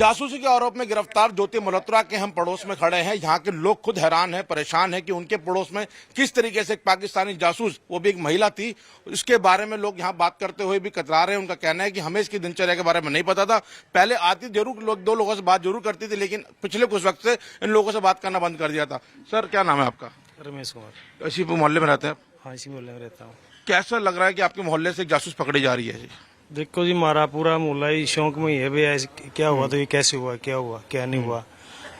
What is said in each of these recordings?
जासूसी के आरोप में गिरफ्तार ज्योति मल्होत्रा के हम पड़ोस में खड़े हैं। यहाँ के लोग खुद हैरान हैं, परेशान हैं कि उनके पड़ोस में किस तरीके से एक पाकिस्तानी जासूस, वो भी एक महिला थी, इसके बारे में लोग यहाँ बात करते हुए भी कतरा रहे हैं। उनका कहना है कि हमें इसकी दिनचर्या के बारे में नहीं पता था। पहले आती जरूर लोग, दो लोगों से बात जरूर करती थी, लेकिन पिछले कुछ वक्त से इन लोगों से बात करना बंद कर दिया था। सर, क्या नाम है आपका? रमेश कुमार। इसी मोहल्ले में रहते हैं? हाँ, इसी मोहल्ले में रहता हूँ। कैसा लग रहा है कि आपके मोहल्ले से एक जासूस पकड़ी जा रही है? देखो जी, हमारा पूरा मोहल्ला ही शौक में ही है। भाई ऐसे क्या हुआ तो ये कैसे हुआ, क्या हुआ क्या नहीं हुआ,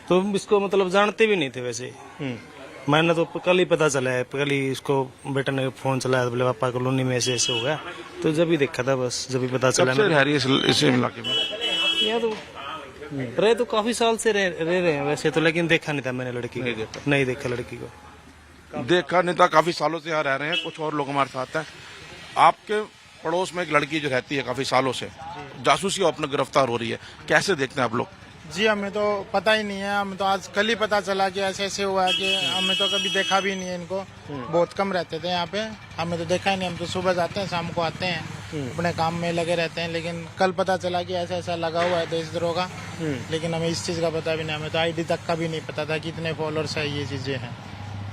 तो इसको मतलब जानते भी नहीं थे वैसे। मैंने तो कल ही पता चला है, कल ही इसको बेटा ने फोन चलाया, बोले पापा कॉलोनी में ऐसे ऐसे हो गया, तो जब ही देखा था, बस जब ही पता चला। रह रही है इस इलाके में? यहाँ तो रहे तो काफी साल से रह रहे हैं वैसे तो, लेकिन देखा नहीं था मैंने लड़की को, नहीं देखा लड़की को, देखा नहीं था। काफी सालों से यहाँ रह रहे हैं। कुछ और लोग हमारे साथ हैं। आपके पड़ोस में एक लड़की जो रहती है काफी सालों से, जासूसी अपने गिरफ्तार हो रही है, कैसे देखते हैं आप लोग? जी, हमें तो पता ही नहीं है। हमें तो आज कल ही पता चला कि ऐसे ऐसे हुआ है कि हमें तो कभी देखा भी नहीं है इनको। बहुत कम रहते थे यहाँ पे, हमें तो देखा ही नहीं। हम तो सुबह जाते हैं, शाम को आते हैं, अपने काम में लगे रहते हैं। लेकिन कल पता चला कि ऐसा ऐसा लगा हुआ है देशद्रोह का, लेकिन हमें इस चीज का पता भी नहीं। हमें तो आईडी तक का भी नहीं पता था कि इतने फॉलोअर्स है, ये चीजें हैं।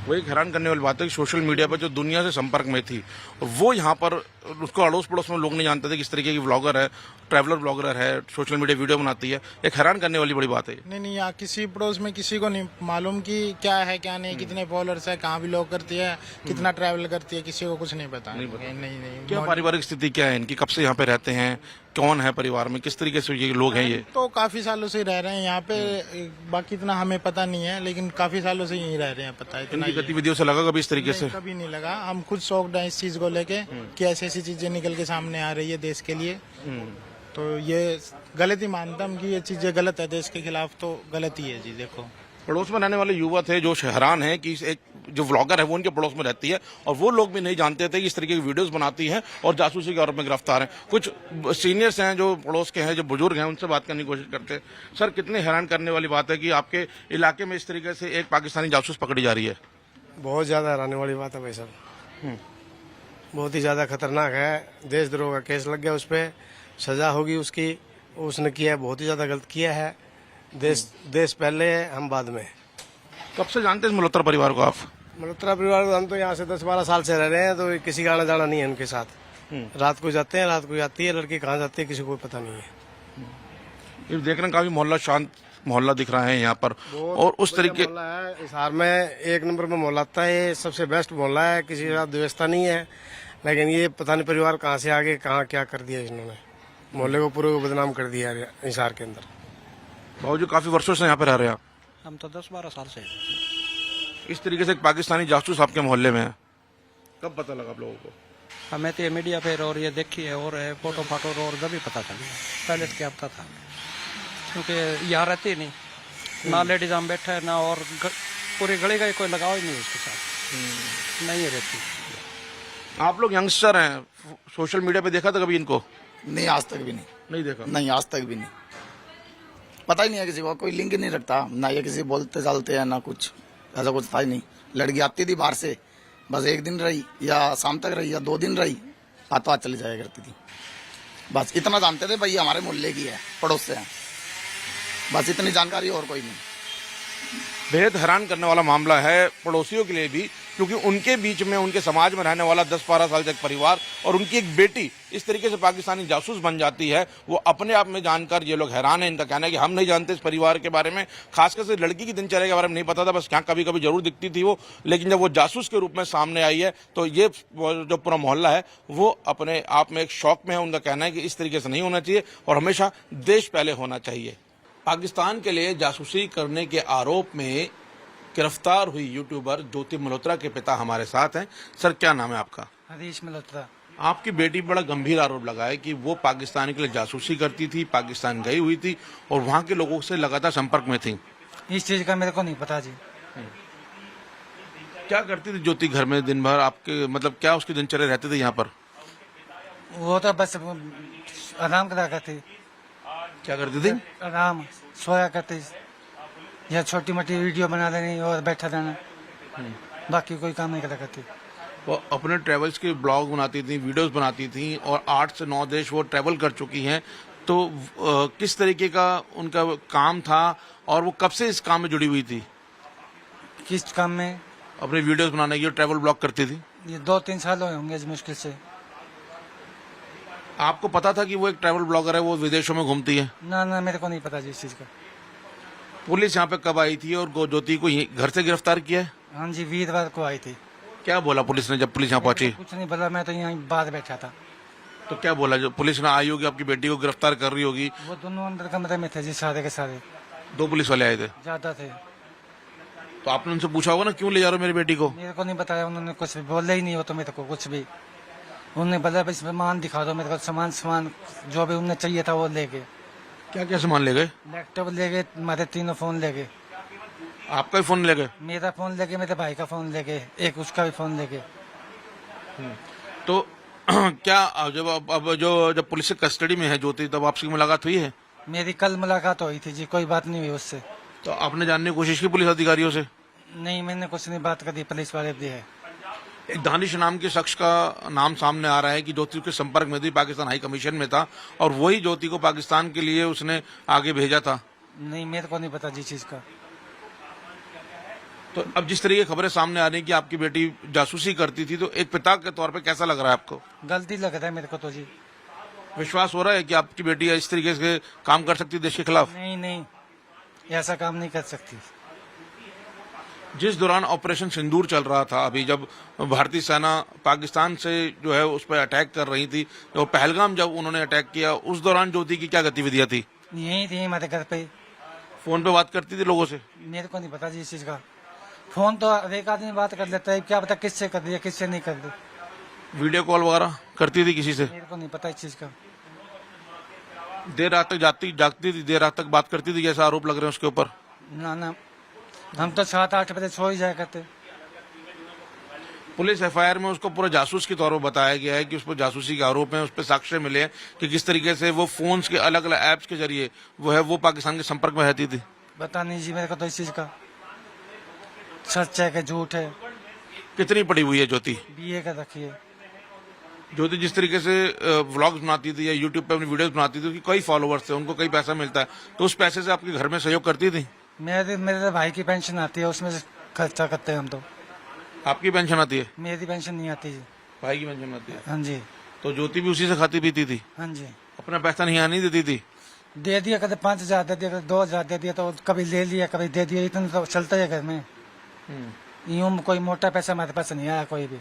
वही हैरान करने वाली बात है कि सोशल मीडिया पर जो दुनिया से संपर्क में थी, वो यहाँ पर उसको अड़ोस पड़ोस में लोग नहीं जानते थे किस तरीके की व्लॉगर है, ट्रैवलर ब्लॉगर है, सोशल मीडिया वीडियो बनाती है। एक हैरान करने वाली बड़ी बात है। नहीं, यहाँ किसी पड़ोस में किसी को नहीं मालूम कि क्या है क्या नहीं, कितने फॉलोअर्स है, कहाँ बिलोंग करती है, कितना ट्रैवल करती है, किसी को कुछ नहीं पता। नहीं। क्या पारिवारिक स्थिति क्या है इनकी? कब से यहाँ पे रहते हैं? कौन है परिवार में? किस तरीके से ये लोग हैं? ये तो काफी सालों से रह रहे हैं यहाँ पे, बाकी इतना हमें पता नहीं है, लेकिन काफी सालों से यहीं रह रहे हैं। पता है इतना इनकी गतिविधियों से लगा कभी इस तरीके से? कभी नहीं लगा। हम खुद शौक है इस चीज को लेके कि ऐसी ऐसी चीजें निकल के सामने आ रही है देश के लिए, तो ये गलत ही मानता हूँ कि ये चीजें गलत है, देश के खिलाफ तो गलत ही है जी। देखो, पड़ोस में रहने वाले युवा थे जो हैरान है कि एक जो व्लॉगर है वो उनके पड़ोस में रहती है, और वो लोग भी नहीं जानते थे कि इस तरीके की वीडियोस बनाती हैं और जासूसी के आरोप में गिरफ्तार हैं। कुछ सीनियर्स हैं जो पड़ोस के हैं, जो बुजुर्ग हैं, उनसे बात करने की कोशिश करते हैं। सर, कितने हैरान करने वाली बात है कि आपके इलाके में इस तरीके से एक पाकिस्तानी जासूस पकड़ी जा रही है? बहुत ज्यादा हैरानी वाली बात है भाई साहब, बहुत ही ज्यादा खतरनाक है। देशद्रोह का केस लग गया, उस पर सजा होगी उसकी। उसने किया है, बहुत ही ज्यादा गलत किया है। देश पहले है, हम बाद में। कब से जानते हैं इस मल्होत्रा परिवार को आप? मल्होत्रा परिवार को हम तो यहाँ से 10-12 साल से रह रहे हैं, तो किसी का आना जाना नहीं है उनके साथ। रात को जाते हैं, रात को जाती है लड़की, कहाँ जाती है किसी को पता नहीं है। ये देख रहे हैं काफी मोहल्ला शांत मोहल्ला दिख रहा है यहाँ पर, और उस तरीके मोहल्ला है इस हार में, एक नंबर में मोहल्ला आता है। ये सबसे बेस्ट मोहल्ला है, किसी के साथ व्यवस्था नहीं है। लेकिन ये पता नहीं परिवार कहाँ से आगे कहाँ क्या कर दिया इन्होंने, मोहल्ले को पूरे को बदनाम कर दिया हिसार के अंदर। भाजी काफी वर्षों से यहाँ पे रह रहे हैं? हम तो 10-12 साल से। इस तरीके से एक पाकिस्तानी जासूस आपके मोहल्ले में है, कब पता लगा आप लोगों को? हमें तो ये मीडिया पे और ये देखी है और फोटो फाटो और जब भी पता चला, पहले से क्या पता था, क्योंकि यहाँ रहती नहीं ना, लेडीज हम बैठे है ना, और पूरी गली का कोई लगाव ही नहीं उसके साथ, नहीं रहती। आप लोग यंगस्टर हैं, सोशल मीडिया पे देखा था कभी इनको? नहीं, आज तक भी नहीं। नहीं देखा? नहीं, आज तक भी नहीं, पता ही नहीं है किसी को, कोई लिंक नहीं रखता ना, ये किसी बोलते चलते हैं ना कुछ, ऐसा कुछ था ही नहीं। लड़की आती थी बाहर से, बस एक दिन रही या शाम तक रही या 2 दिन रही, हाथों हाथ चली जाया करती थी। बस इतना जानते थे भाई हमारे मोहल्ले की है, पड़ोस से है, बस इतनी जानकारी और कोई नहीं। बेहद हैरान करने वाला मामला है पड़ोसियों के लिए भी, क्योंकि उनके बीच में, उनके समाज में रहने वाला 10-12 साल का एक परिवार और उनकी एक बेटी इस तरीके से पाकिस्तानी जासूस बन जाती है, वो अपने आप में जानकर ये लोग हैरान हैं। इनका कहना है कि हम नहीं जानते इस परिवार के बारे में, खासकर से लड़की की दिनचर्या के बारे में नहीं पता था, बस यहाँ कभी कभी जरूर दिखती थी वो, लेकिन जब वो जासूस के रूप में सामने आई है तो ये जो पूरा मोहल्ला है वो अपने आप में एक शौक में है। उनका कहना है कि इस तरीके से नहीं होना चाहिए और हमेशा देश पहले होना चाहिए। पाकिस्तान के लिए जासूसी करने के आरोप में गिरफ्तार हुई यूट्यूबर ज्योति मल्होत्रा के पिता हमारे साथ हैं। सर, क्या नाम है आपका? हरीश मल्होत्रा। आपकी बेटी बड़ा गंभीर आरोप लगा है कि वो पाकिस्तान के लिए जासूसी करती थी, पाकिस्तान गई हुई थी और वहां के लोगों से लगातार संपर्क में थी। इस चीज का मेरे को नहीं पता जी। क्या करती थी ज्योति घर में दिन भर? आपके मतलब क्या उसकी दिनचर्या रहती थी यहाँ पर? वो तो बस आराम करा करती। क्या करती थी? आराम, सोया करती या छोटी मोटी वीडियो बना देनी और बैठा रहना, बाकी कोई काम नहीं करा करती। वो अपने ट्रेवल्स के ब्लॉग बनाती थी, वीडियोस बनाती थी और 8 से 9 देश वो ट्रैवल कर चुकी हैं। तो किस तरीके का उनका काम था और वो कब से इस काम में जुड़ी हुई थी? किस काम में? अपने वीडियोस बनाने की, ट्रैवल ब्लॉग करती थी। ये 2-3 साल हुए होंगे मुश्किल से। आपको पता था कि वो एक ट्रैवल ब्लॉगर है, वो विदेशों में घूमती है? ना ना, मेरे को नहीं पता जी इस चीज का। पुलिस यहाँ पे कब आई थी और ज्योति को घर से गिरफ्तार किया है? हाँ जी, वीरवार को आई थी। क्या बोला पुलिस ने जब पुलिस यहाँ पहुंची? कुछ नहीं बोला, मैं तो यहाँ बाहर बैठा था। तो क्या बोला? जब पुलिस ने आई होगी, आपकी बेटी को गिरफ्तार कर रही होगी, वो दोनों अंदर कमरे में थे जी, सारे के सारे। 2 पुलिस वाले आए थे, ज्यादा थे। तो आपने उनसे पूछा होगा ना, क्यों ले जा रहे हो मेरी बेटी को? मेरे को नहीं बताया उन्होंने, कुछ भी बोला ही नहीं हो तो मेरे को कुछ भी। उन्होंने बोला बस सामान दिखा दो मेरे को, सामान जो भी उन्हें चाहिए था वो ले गए। क्या क्या सामान ले गए? लैपटॉप ले गए, हमारे 3 फोन ले गए। आपका ही फोन ले गए? मेरा फोन ले गए, मेरे भाई का फोन ले गए, एक उसका भी फोन ले गए। तो क्या जब पुलिस की कस्टडी में है ज्योति, तब आपसे मुलाकात हुई है? मेरी कल मुलाकात हुई थी जी, कोई बात नहीं हुई उससे। तो आपने जानने की कोशिश की पुलिस अधिकारियों से? नहीं, मैंने कुछ नहीं बात करी, पुलिस वाले भी है। एक दानिश नाम के शख्स का नाम सामने आ रहा है कि ज्योति के संपर्क में थी, पाकिस्तान हाई कमीशन में था और वही ज्योति को पाकिस्तान के लिए उसने आगे भेजा था। नहीं, मेरे को नहीं पता जी चीज का। तो अब जिस तरीके की खबरें सामने आ रही हैं कि आपकी बेटी जासूसी करती थी, तो एक पिता के तौर पे कैसा लग रहा है आपको? गलती लग रहा है मेरे को तो जी। विश्वास हो रहा है कि आपकी बेटी इस तरीके से काम कर सकती है देश के खिलाफ? नहीं नहीं, ऐसा काम नहीं कर सकती। जिस दौरान ऑपरेशन सिंदूर चल रहा था, अभी जब भारतीय सेना पाकिस्तान से जो है उस पर अटैक कर रही थी, तो पहलगाम जब उन्होंने अटैक किया, उस दौरान ज्योति की क्या गतिविधियां थी? यही थी हमारे घर पे। फोन पे बात करती थी लोगों से? मेरे को नहीं पता जी इस चीज का। फोन तो हर एक आदमी बात कर लेता है, क्या पता किससे कर दिया किससे नहीं कर दी। वीडियो कॉल वगैरह करती थी किसी से? मेरे को नहीं पता इस चीज का। देर रात तक जागती थी, देर रात तक बात करती थी, जैसा आरोप लग रहे हैं उसके ऊपर? ना ना, हम तो 7-8 बजे सो ही जाया करते। पुलिस एफआईआर में उसको पूरा जासूस के तौर पर बताया गया है कि उस पर जासूसी के आरोप हैं, उस पर साक्ष्य मिले हैं कि किस तरीके से वो फोन्स के अलग अलग ऐप्स के जरिए वो पाकिस्तान के संपर्क में रहती थी। पता नहीं जी मेरे को तो इस चीज का, सच है कि झूठ है। कितनी पड़ी हुई है ज्योति? BA का रखिए। ज्योति जिस तरीके से व्लॉग्स बनाती थी या यूट्यूब पे अपनी वीडियोस बनाती थी, उसकी कई फॉलोअर्स थे, उनको कई पैसा मिलता है, तो उस पैसे से आपके घर में सहयोग करती थी? मेरे भाई की पेंशन आती है, उसमें से खर्चा करते हैं हम तो। आपकी पेंशन आती है? मेरी पेंशन नहीं आती जी। भाई की पेंशन आती है? हाँ जी। तो ज्योति भी उसी से खाती पीती थी? हाँ जी। अपना पैसा नहीं आने देती थी? दे दिया, कभी 5,000 दे दिया, कभी 2,000 दे दिया, तो कभी ले लिया कभी दे दिया, इतना तो चलता है घर में। यूं कोई मोटा पैसा हमारे पास नहीं आया कोई भी।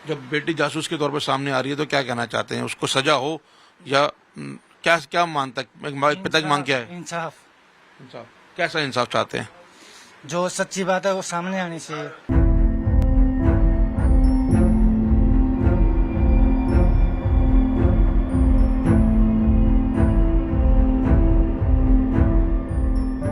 जब बेटी जासूस के तौर पर सामने आ रही है तो क्या कहना चाहते हैं? उसको सजा हो या क्या क्या मानता है पिता की मांग क्या है? इंसाफ। इंसाफ कैसा इंसाफ चाहते हैं? जो सच्ची बात है वो सामने आनी चाहिए।